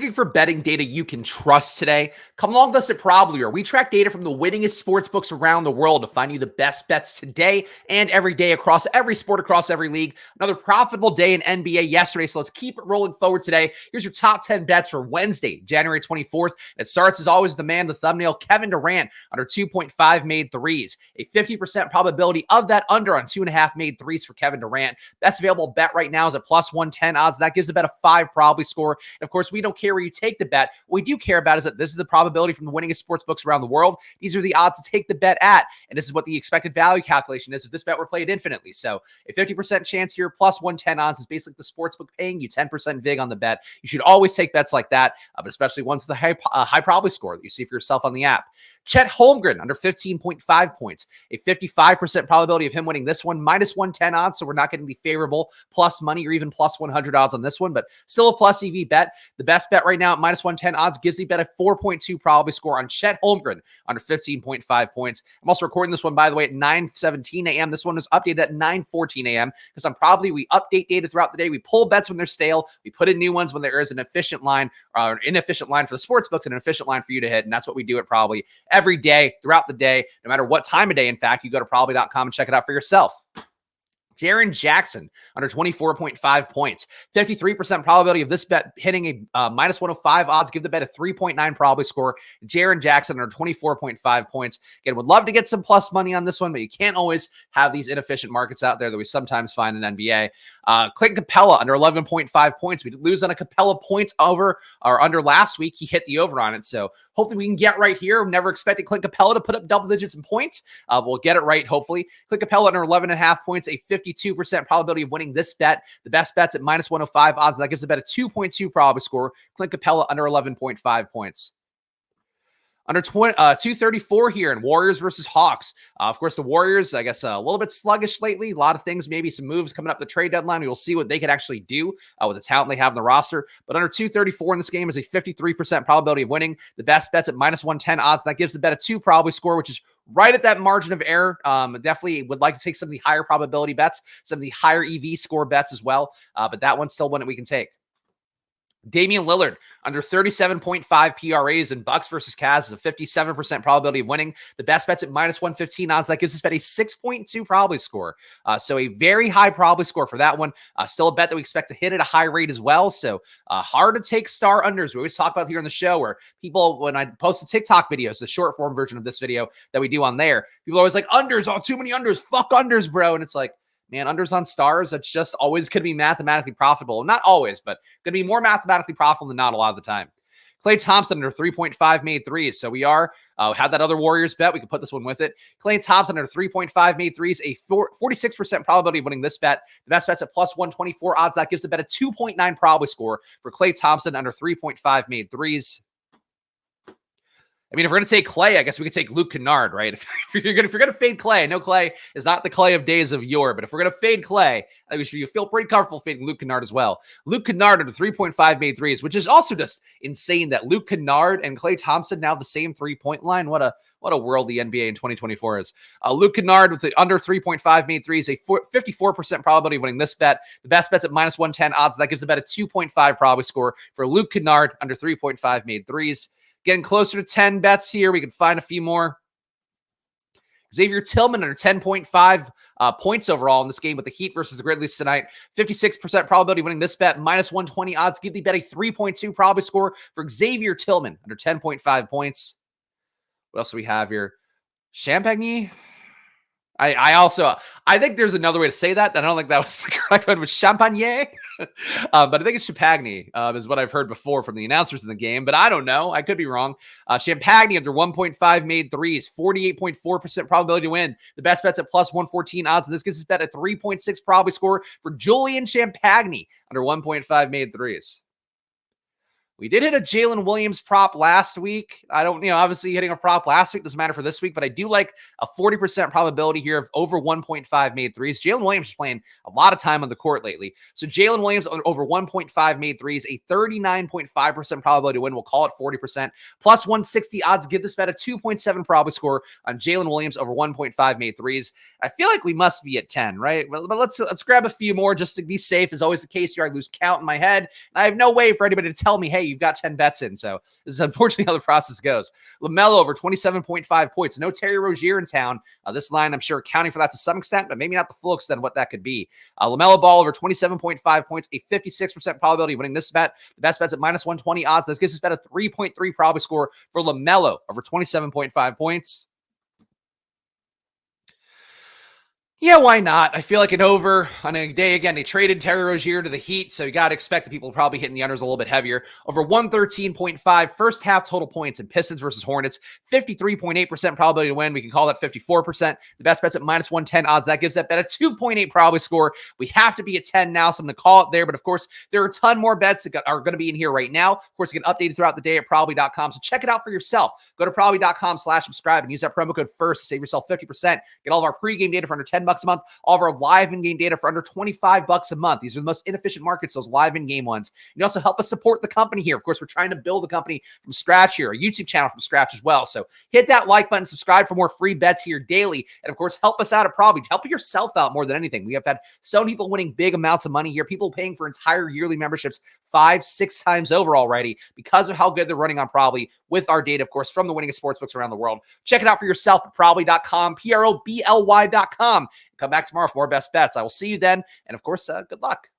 Looking for betting data you can trust today? Come along with us at Probably, where we track data from the winningest sportsbooks around the world to find you the best bets today and every day across every sport, across every league. Another profitable day in NBA yesterday, so let's keep it rolling forward today. Here's your top 10 bets for Wednesday, January 24th. It starts, as always, the man, the thumbnail, Kevin Durant, under 2.5 made threes. A 50% probability of that under on 2.5 made threes for Kevin Durant. Best available bet right now is at plus 110 odds. That gives a bet a 5 probably score. And of course, we don't care where you take the bet. What we do care about is that this is the probability from the winningest sports books around the world. These are the odds to take the bet at. And this is what the expected value calculation is if this bet were played infinitely. So a 50% chance here, plus 110 odds is basically the sports book paying you 10% vig on the bet. You should always take bets like that, but especially ones with a high probability score that you see for yourself on the app. Chet Holmgren under 15.5 points. A 55% probability of him winning this one, minus 110 odds. So we're not getting the favorable plus money or even plus 100 odds on this one, but still a plus EV bet. The best bet right now at minus 110 odds gives the bet a 4.2 probability score on Chet Holmgren under 15.5 points. I'm also recording this one, by the way, at 9:17 a.m. This one was updated at 9:14 a.m. because on Probably we update data throughout the day. We pull bets when they're stale. We put in new ones when there is an efficient line or an inefficient line for the sports books and an efficient line for you to hit. And that's what we do at Probably every day throughout the day, no matter what time of day. In fact, you go to probably.com and check it out for yourself. Jaren Jackson under 24.5 points. 53% probability of this bet hitting a minus 105 odds. Give the bet a 3.9 probably score. Jaren Jackson under 24.5 points. Again, would love to get some plus money on this one, but you can't always have these inefficient markets out there that we sometimes find in NBA. Clint Capella under 11.5 points. We did lose on a Capella points over or under last week. He hit the over on it. So hopefully we can get right here. Never expected Clint Capella to put up double digits in points. We'll get it right, hopefully. Clint Capella under 11.5 points, a 52% probability of winning this bet. The best bet's at minus 105 odds. That gives the bet a 2.2 probability score. Clint Capella under 11.5 points. Under 234 here in Warriors versus Hawks. Of course, the Warriors, I guess, a little bit sluggish lately. A lot of things, maybe some moves coming up the trade deadline. We will see what they could actually do with the talent they have in the roster. But under 234 in this game is a 53% probability of winning. The best bet's at minus 110 odds. That gives the bet a 2 probably score, which is right at that margin of error. Definitely would like to take some of the higher probability bets, some of the higher EV score bets as well. But that one's still one that we can take. Damian Lillard under 37.5 PRAs in Bucks versus Cavs is a 57% probability of winning. The best bet's at minus 115 odds. That gives us bet a 6.2 probability score. So a very high probability score for that one. Still a bet that we expect to hit at a high rate as well. So hard to take star unders. We always talk about here on the show where people, when I post the TikTok videos, the short form version of this video that we do on there, people are always like, unders, oh, too many unders. Fuck unders, bro. And it's like, man, unders on stars, that's just always going to be mathematically profitable. Not always, but going to be more mathematically profitable than not a lot of the time. Klay Thompson under 3.5 made threes. So we have that other Warriors bet. We can put this one with it. Klay Thompson under 3.5 made threes, a 46% probability of winning this bet. The best bet's at plus 124 odds. That gives the bet a 2.9 probability score for Klay Thompson under 3.5 made threes. I mean, if we're going to take Klay, I guess we could take Luke Kennard, right? If you're going to fade Klay, I know Klay is not the Klay of days of yore, but if we're going to fade Klay, I think you feel pretty comfortable fading Luke Kennard as well. Luke Kennard under 3.5 made threes, which is also just insane that Luke Kennard and Klay Thompson now the same 3-point line. What a world the NBA in 2024 is. Luke Kennard with the under 3.5 made threes, a 54% probability of winning this bet. The best bet's at minus 110 odds. That gives the bet a 2.5 probability score for Luke Kennard under 3.5 made threes. Getting closer to 10 bets here. We can find a few more. Xavier Tillman under 10.5 points overall in this game with the Heat versus the Grizzlies tonight. 56% probability of winning this bet. Minus 120 odds. Give the bet a 3.2 probability score for Xavier Tillman under 10.5 points. What else do we have here? Champagne. I think there's another way to say that. I don't think that was the correct one, with Champagne. But I think it's Champagne is what I've heard before from the announcers in the game, but I don't know. I could be wrong. Champagne under 1.5 made threes, 48.4% probability to win. The best bet's at plus 114 odds, and this gives us bet a 3.6 probability score for Julian Champagne under 1.5 made threes. We did hit a Jalen Williams prop last week. Obviously hitting a prop last week doesn't matter for this week, but I do like a 40% probability here of over 1.5 made threes. Jalen Williams is playing a lot of time on the court lately. So Jalen Williams over 1.5 made threes, a 39.5% probability to win. We'll call it 40%. Plus 160 odds give this bet a 2.7 probability score on Jalen Williams over 1.5 made threes. I feel like we must be at 10, right? But let's grab a few more just to be safe. As always the case here, I lose count in my head. And I have no way for anybody to tell me, hey, you've got 10 bets in. So this is unfortunately how the process goes. LaMelo over 27.5 points. No Terry Rozier in town. This line, I'm sure, accounting for that to some extent, but maybe not the full extent of what that could be. LaMelo Ball over 27.5 points, a 56% probability of winning this bet. The best bet's at minus 120 odds. This gives us bet a 3.3 probability score for LaMelo over 27.5 points. Yeah, why not? I feel like an over on a day, again, they traded Terry Rozier to the Heat, so you got to expect that people probably hitting the unders a little bit heavier. Over 113.5 first half total points in Pistons versus Hornets, 53.8% probability to win. We can call that 54%. The best bet's at minus 110 odds. That gives that bet a 2.8 probability score. We have to be at 10 now, so I'm going to call it there. But of course, there are a ton more bets that are going to be in here right now. Of course, you can update it throughout the day at probably.com, so check it out for yourself. Go to probably.com/subscribe and use that promo code FIRST to save yourself 50%. Get all of our pregame data for under $10 a month, all of our live in-game data for under $25 a month. These are the most inefficient markets, those live in-game ones. You also help us support the company here. Of course, we're trying to build a company from scratch here, a YouTube channel from scratch as well. So hit that like button, subscribe for more free bets here daily. And of course, help us out at Probably. Help yourself out more than anything. We have had so many people winning big amounts of money here, people paying for entire yearly memberships 5-6 times over already because of how good they're running on Probably with our data, of course, from the winningest sportsbooks around the world. Check it out for yourself at probably.com, probly.com. Come back tomorrow for more best bets. I will see you then. And of course, good luck.